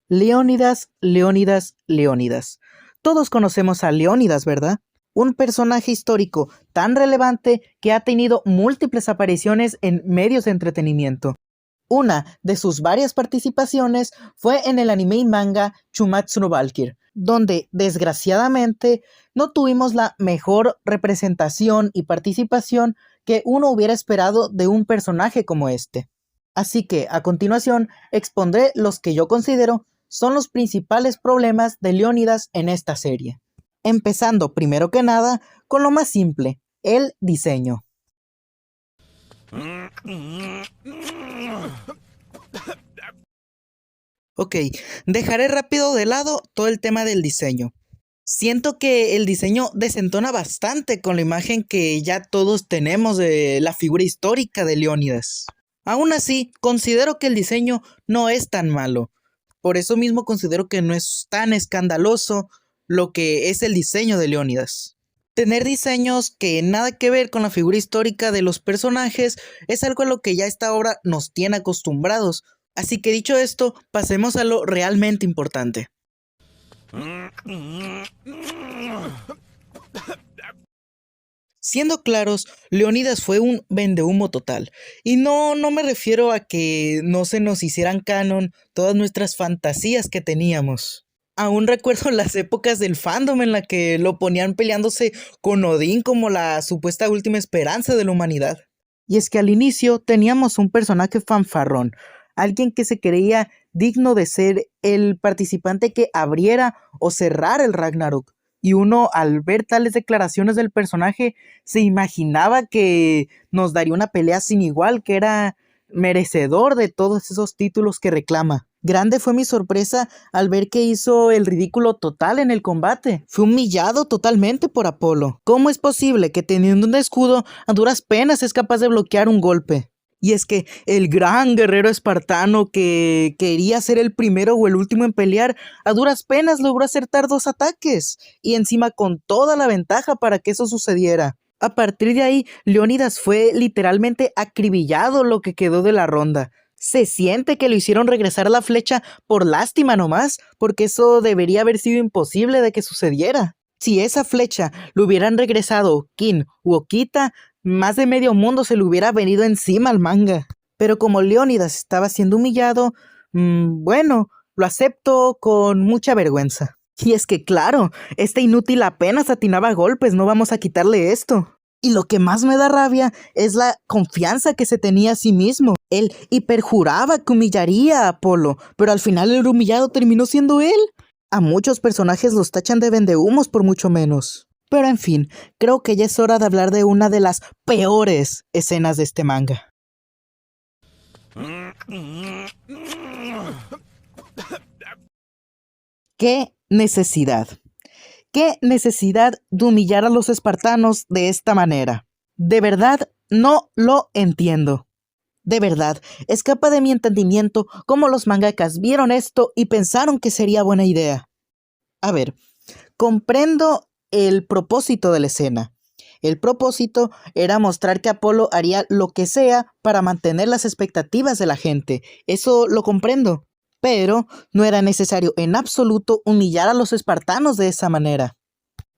Leónidas, Leónidas, Leónidas. Todos conocemos a Leónidas, ¿verdad? Un personaje histórico tan relevante que ha tenido múltiples apariciones en medios de entretenimiento. Una de sus varias participaciones fue en el anime y manga Shumatsu no Valkyrie, donde desgraciadamente no tuvimos la mejor representación y participación que uno hubiera esperado de un personaje como este. Así que a continuación expondré los que yo considero son los principales problemas de Leónidas en esta serie. Empezando primero que nada con lo más simple, el diseño. Ok, dejaré rápido de lado todo el tema del diseño. Siento que el diseño desentona bastante con la imagen que ya todos tenemos de la figura histórica de Leónidas. Aún así, considero que el diseño no es tan malo. Por eso mismo considero que no es tan escandaloso lo que es el diseño de Leónidas. Tener diseños que nada que ver con la figura histórica de los personajes es algo a lo que ya esta obra nos tiene acostumbrados. Así que dicho esto, pasemos a lo realmente importante. Siendo claros, Leónidas fue un vendehumo total. Y no me refiero a que no se nos hicieran canon todas nuestras fantasías que teníamos. Aún recuerdo las épocas del fandom en la que lo ponían peleándose con Odín como la supuesta última esperanza de la humanidad. Y es que al inicio teníamos un personaje fanfarrón, alguien que se creía digno de ser el participante que abriera o cerrara el Ragnarok. Y uno, al ver tales declaraciones del personaje, se imaginaba que nos daría una pelea sin igual, que era merecedor de todos esos títulos que reclama. Grande fue mi sorpresa al ver que hizo el ridículo total en el combate. Fue humillado totalmente por Apolo. ¿Cómo es posible que teniendo un escudo a duras penas es capaz de bloquear un golpe? Y es que el gran guerrero espartano que quería ser el primero o el último en pelear, a duras penas logró acertar 2 ataques, y encima con toda la ventaja para que eso sucediera. A partir de ahí, Leónidas fue literalmente acribillado lo que quedó de la ronda. Se siente que lo hicieron regresar a la flecha por lástima nomás, porque eso debería haber sido imposible de que sucediera. Si esa flecha lo hubieran regresado Kin u Okita, más de medio mundo se le hubiera venido encima al manga. Pero como Leónidas estaba siendo humillado, bueno, lo acepto con mucha vergüenza. Y es que claro, este inútil apenas atinaba golpes, no vamos a quitarle esto. Y lo que más me da rabia es la confianza que se tenía a sí mismo. Él hiperjuraba que humillaría a Apolo, pero al final el humillado terminó siendo él. A muchos personajes los tachan de vendehumos por mucho menos. Pero en fin, creo que ya es hora de hablar de una de las peores escenas de este manga. ¿Qué necesidad? ¿Qué necesidad de humillar a los espartanos de esta manera? De verdad, no lo entiendo. De verdad, escapa de mi entendimiento cómo los mangakas vieron esto y pensaron que sería buena idea. A ver, comprendo el propósito de la escena. El propósito era mostrar que Apolo haría lo que sea para mantener las expectativas de la gente. Eso lo comprendo. Pero no era necesario en absoluto humillar a los espartanos de esa manera.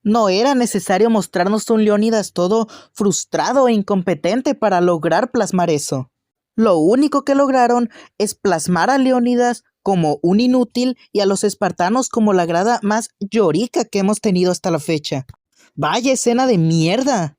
No era necesario mostrarnos a un Leónidas todo frustrado e incompetente para lograr plasmar eso. Lo único que lograron es plasmar a Leónidas como un inútil y a los espartanos como la grada más llorica que hemos tenido hasta la fecha. ¡Vaya escena de mierda!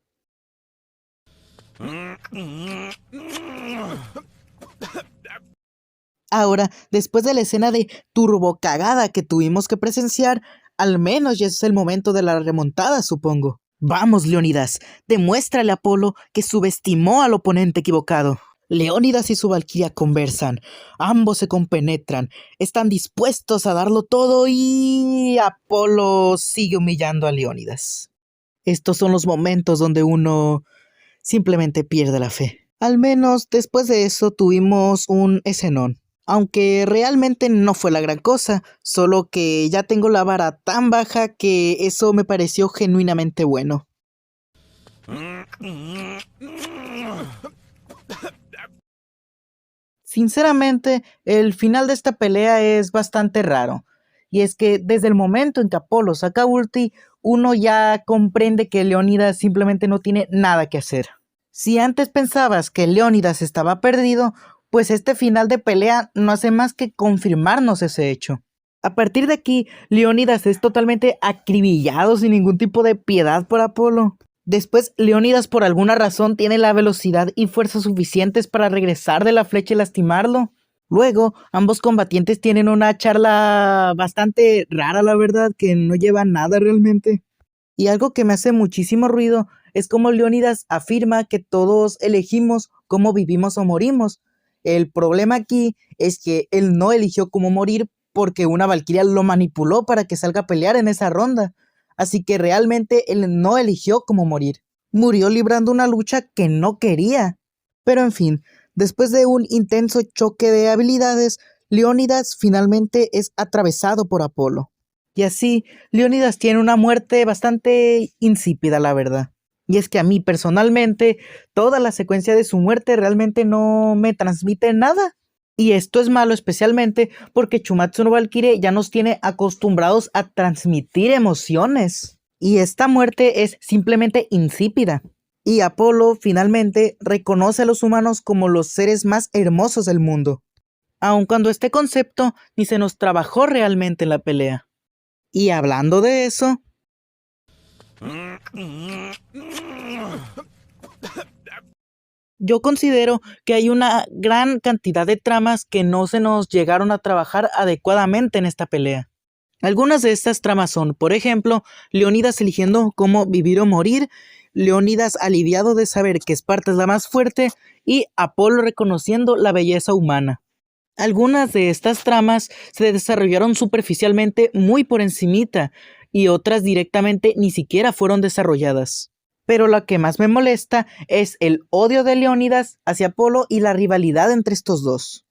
Ahora, después de la escena de turbocagada que tuvimos que presenciar, al menos ya es el momento de la remontada, supongo. Vamos, Leónidas, demuéstrale a Apolo que subestimó al oponente equivocado. Leónidas y su valquiria conversan, ambos se compenetran, están dispuestos a darlo todo y Apolo sigue humillando a Leónidas. Estos son los momentos donde uno simplemente pierde la fe. Al menos después de eso tuvimos un escenón. Aunque realmente no fue la gran cosa, solo que ya tengo la vara tan baja que eso me pareció genuinamente bueno. Sinceramente, el final de esta pelea es bastante raro. Y es que desde el momento en que Apolo saca ulti, uno ya comprende que Leónidas simplemente no tiene nada que hacer. Si antes pensabas que Leónidas estaba perdido, pues este final de pelea no hace más que confirmarnos ese hecho. A partir de aquí, Leónidas es totalmente acribillado sin ningún tipo de piedad por Apolo. Después, Leónidas por alguna razón tiene la velocidad y fuerza suficientes para regresar de la flecha y lastimarlo. Luego, ambos combatientes tienen una charla bastante rara, la verdad, que no lleva a nada realmente. Y algo que me hace muchísimo ruido es como Leónidas afirma que todos elegimos cómo vivimos o morimos. El problema aquí es que él no eligió cómo morir porque una valquiria lo manipuló para que salga a pelear en esa ronda. Así que realmente él no eligió cómo morir. Murió librando una lucha que no quería. Pero en fin, después de un intenso choque de habilidades, Leónidas finalmente es atravesado por Apolo. Y así, Leónidas tiene una muerte bastante insípida, la verdad. Y es que a mí personalmente, toda la secuencia de su muerte realmente no me transmite nada. Y esto es malo especialmente porque Chumatsu no Valkyrie ya nos tiene acostumbrados a transmitir emociones. Y esta muerte es simplemente insípida. Y Apolo finalmente reconoce a los humanos como los seres más hermosos del mundo. Aun cuando este concepto ni se nos trabajó realmente en la pelea. Y hablando de eso, yo considero que hay una gran cantidad de tramas que no se nos llegaron a trabajar adecuadamente en esta pelea. Algunas de estas tramas son, por ejemplo, Leónidas eligiendo cómo vivir o morir, Leónidas aliviado de saber que Esparta es la más fuerte y Apolo reconociendo la belleza humana. Algunas de estas tramas se desarrollaron superficialmente muy por encimita y otras directamente ni siquiera fueron desarrolladas. Pero lo que más me molesta es el odio de Leónidas hacia Apolo y la rivalidad entre estos dos.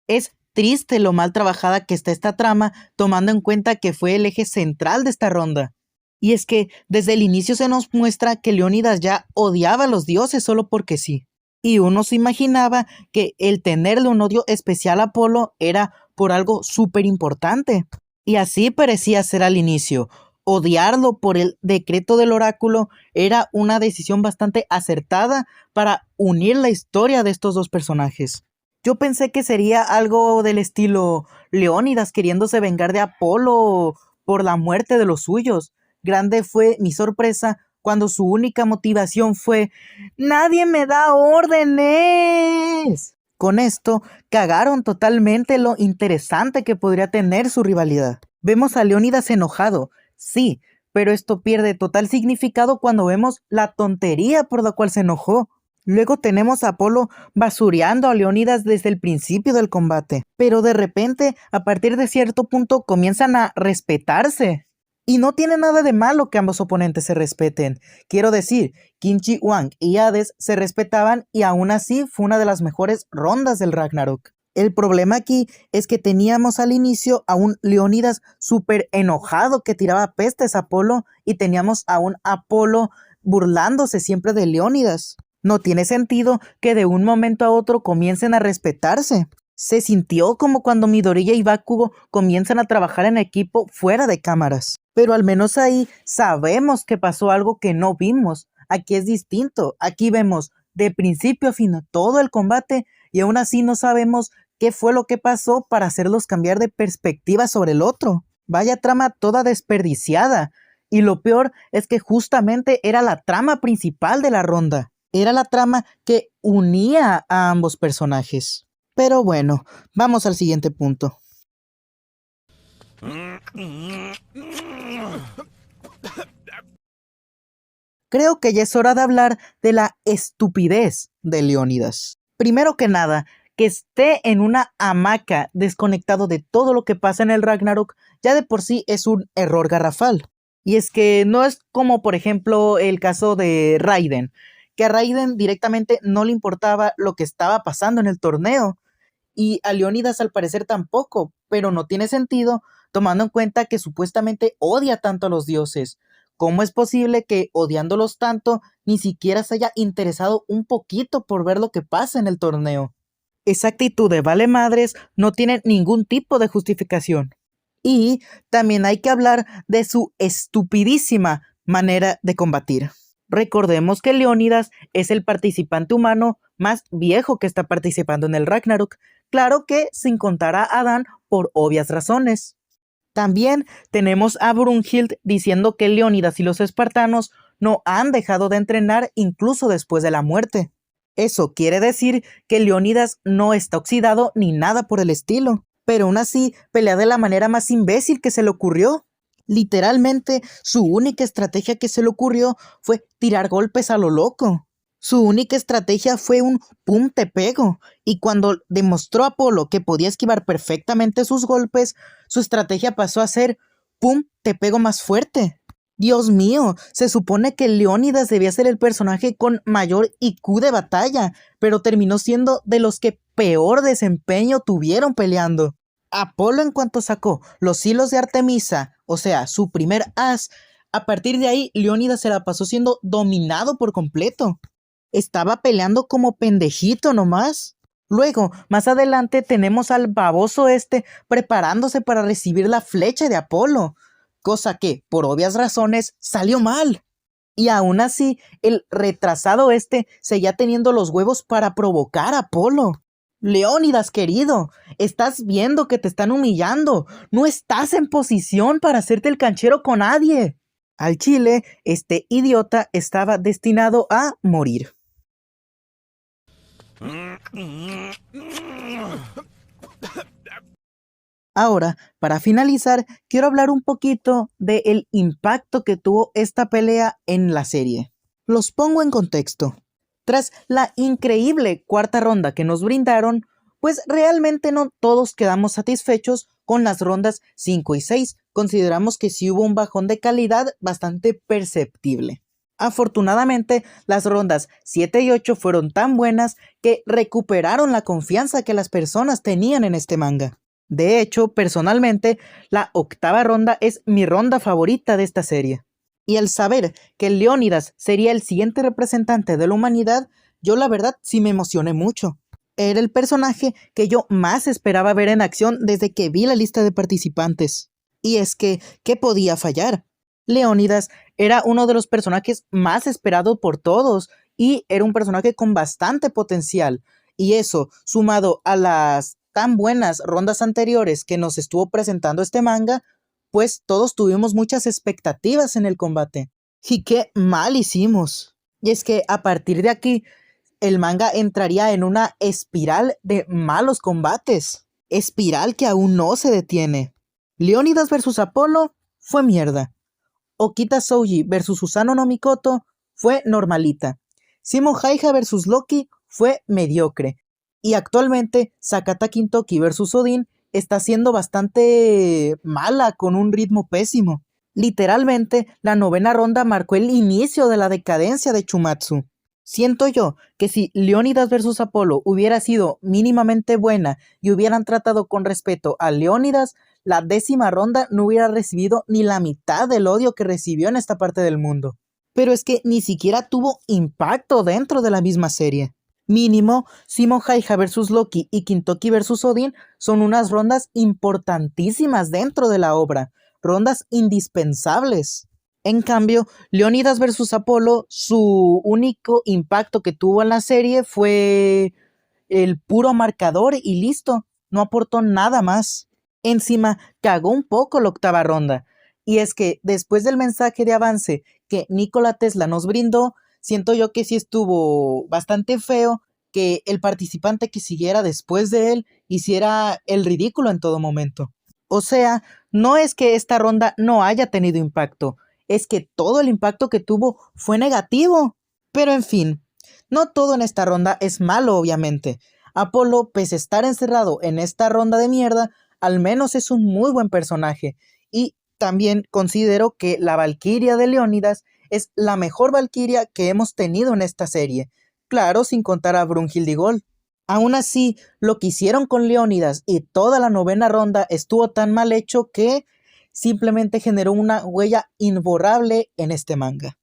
Es triste lo mal trabajada que está esta trama, tomando en cuenta que fue el eje central de esta ronda. Y es que desde el inicio se nos muestra que Leónidas ya odiaba a los dioses solo porque sí. Y uno se imaginaba que el tenerle un odio especial a Apolo era por algo súper importante. Y así parecía ser al inicio. Odiarlo por el decreto del oráculo era una decisión bastante acertada para unir la historia de estos dos personajes. Yo pensé que sería algo del estilo Leónidas queriéndose vengar de Apolo por la muerte de los suyos. Grande fue mi sorpresa cuando su única motivación fue ¡Nadie me da órdenes! Con esto, cagaron totalmente lo interesante que podría tener su rivalidad. Vemos a Leónidas enojado, sí, pero esto pierde total significado cuando vemos la tontería por la cual se enojó. Luego tenemos a Apolo basureando a Leónidas desde el principio del combate, pero de repente, a partir de cierto punto, comienzan a respetarse. Y no tiene nada de malo que ambos oponentes se respeten. Quiero decir, Kim Chi-hwang y Hades se respetaban y aún así fue una de las mejores rondas del Ragnarok. El problema aquí es que teníamos al inicio a un Leónidas súper enojado que tiraba pestes a Apolo y teníamos a un Apolo burlándose siempre de Leónidas. No tiene sentido que de un momento a otro comiencen a respetarse. Se sintió como cuando Midoriya y Bakugo comienzan a trabajar en equipo fuera de cámaras. Pero al menos ahí sabemos que pasó algo que no vimos. Aquí es distinto. Aquí vemos de principio a fin todo el combate y aún así no sabemos qué fue lo que pasó para hacerlos cambiar de perspectiva sobre el otro. Vaya trama toda desperdiciada. Y lo peor es que justamente era la trama principal de la ronda. Era la trama que unía a ambos personajes. Pero bueno, vamos al siguiente punto. Creo que ya es hora de hablar de la estupidez de Leónidas. Primero que nada, que esté en una hamaca desconectado de todo lo que pasa en el Ragnarok, ya de por sí es un error garrafal. Y es que no es como, por ejemplo, el caso de Raiden, que a Raiden directamente no le importaba lo que estaba pasando en el torneo. Y a Leónidas al parecer tampoco, pero no tiene sentido tomando en cuenta que supuestamente odia tanto a los dioses. ¿Cómo es posible que odiándolos tanto ni siquiera se haya interesado un poquito por ver lo que pasa en el torneo? Esa actitud de vale madres no tiene ningún tipo de justificación. Y también hay que hablar de su estupidísima manera de combatir. Recordemos que Leónidas es el participante humano más viejo que está participando en el Ragnarok, claro que sin contar a Adán por obvias razones. También tenemos a Brunhild diciendo que Leónidas y los espartanos no han dejado de entrenar incluso después de la muerte. Eso quiere decir que Leónidas no está oxidado ni nada por el estilo, pero aún así pelea de la manera más imbécil que se le ocurrió. Literalmente, su única estrategia que se le ocurrió fue tirar golpes a lo loco. Su única estrategia fue un pum te pego, y cuando demostró a Apolo que podía esquivar perfectamente sus golpes, su estrategia pasó a ser pum te pego más fuerte. Dios mío, se supone que Leónidas debía ser el personaje con mayor IQ de batalla, pero terminó siendo de los que peor desempeño tuvieron peleando. Apolo, en cuanto sacó los hilos de Artemisa, o sea, su primer as, a partir de ahí Leónidas se la pasó siendo dominado por completo. Estaba peleando como pendejito nomás. Luego, más adelante tenemos al baboso preparándose para recibir la flecha de Apolo, cosa que, por obvias razones, salió mal. Y aún así, el retrasado seguía teniendo los huevos para provocar a Apolo. Leónidas, querido, estás viendo que te están humillando. No estás en posición para hacerte el canchero con nadie. Al chile, este idiota estaba destinado a morir. Ahora, para finalizar, quiero hablar un poquito del impacto que tuvo esta pelea en la serie. Los pongo en contexto. Tras la increíble cuarta ronda que nos brindaron, pues realmente no todos quedamos satisfechos con las rondas 5 y 6. Consideramos que sí hubo un bajón de calidad bastante perceptible. Afortunadamente, las rondas 7 y 8 fueron tan buenas que recuperaron la confianza que las personas tenían en este manga. De hecho, personalmente, la octava ronda es mi ronda favorita de esta serie. Y al saber que Leónidas sería el siguiente representante de la humanidad, yo la verdad sí me emocioné mucho. Era el personaje que yo más esperaba ver en acción desde que vi la lista de participantes. Y es que, ¿qué podía fallar? Leónidas era uno de los personajes más esperados por todos y era un personaje con bastante potencial. Y eso, sumado a las tan buenas rondas anteriores que nos estuvo presentando este manga, pues todos tuvimos muchas expectativas en el combate. Y qué mal hicimos. Y es que a partir de aquí, el manga entraría en una espiral de malos combates. Espiral que aún no se detiene. Leónidas vs Apolo fue mierda. Okita Souji vs Susanoo no Mikoto fue normalita. Simon Haiha vs Loki fue mediocre. Y actualmente Sakata Kintoki vs Odin está siendo bastante mala con un ritmo pésimo. Literalmente, la novena ronda marcó el inicio de la decadencia de Chumatsu. Siento yo que si Leónidas vs Apolo hubiera sido mínimamente buena y hubieran tratado con respeto a Leónidas, la 10ª ronda no hubiera recibido ni la mitad del odio que recibió en esta parte del mundo. Pero es que ni siquiera tuvo impacto dentro de la misma serie. Mínimo, Simon Haiha vs Loki y Kintoki vs Odin son unas rondas importantísimas dentro de la obra, rondas indispensables. En cambio, Leónidas vs Apolo, su único impacto que tuvo en la serie fue el puro marcador y listo, no aportó nada más. Encima, cagó un poco la octava ronda, y es que después del mensaje de avance que Nikola Tesla nos brindó, siento yo que sí estuvo bastante feo que el participante que siguiera después de él hiciera el ridículo en todo momento. O sea, no es que esta ronda no haya tenido impacto, es que todo el impacto que tuvo fue negativo. Pero en fin, no todo en esta ronda es malo, obviamente. Apolo, pese a estar encerrado en esta ronda de mierda, al menos es un muy buen personaje. Y también considero que la Valquiria de Leónidas es la mejor Valquiria que hemos tenido en esta serie. Claro, sin contar a Brunhild y Gol. Aún así, lo que hicieron con Leónidas y toda la novena ronda estuvo tan mal hecho que simplemente generó una huella imborrable en este manga.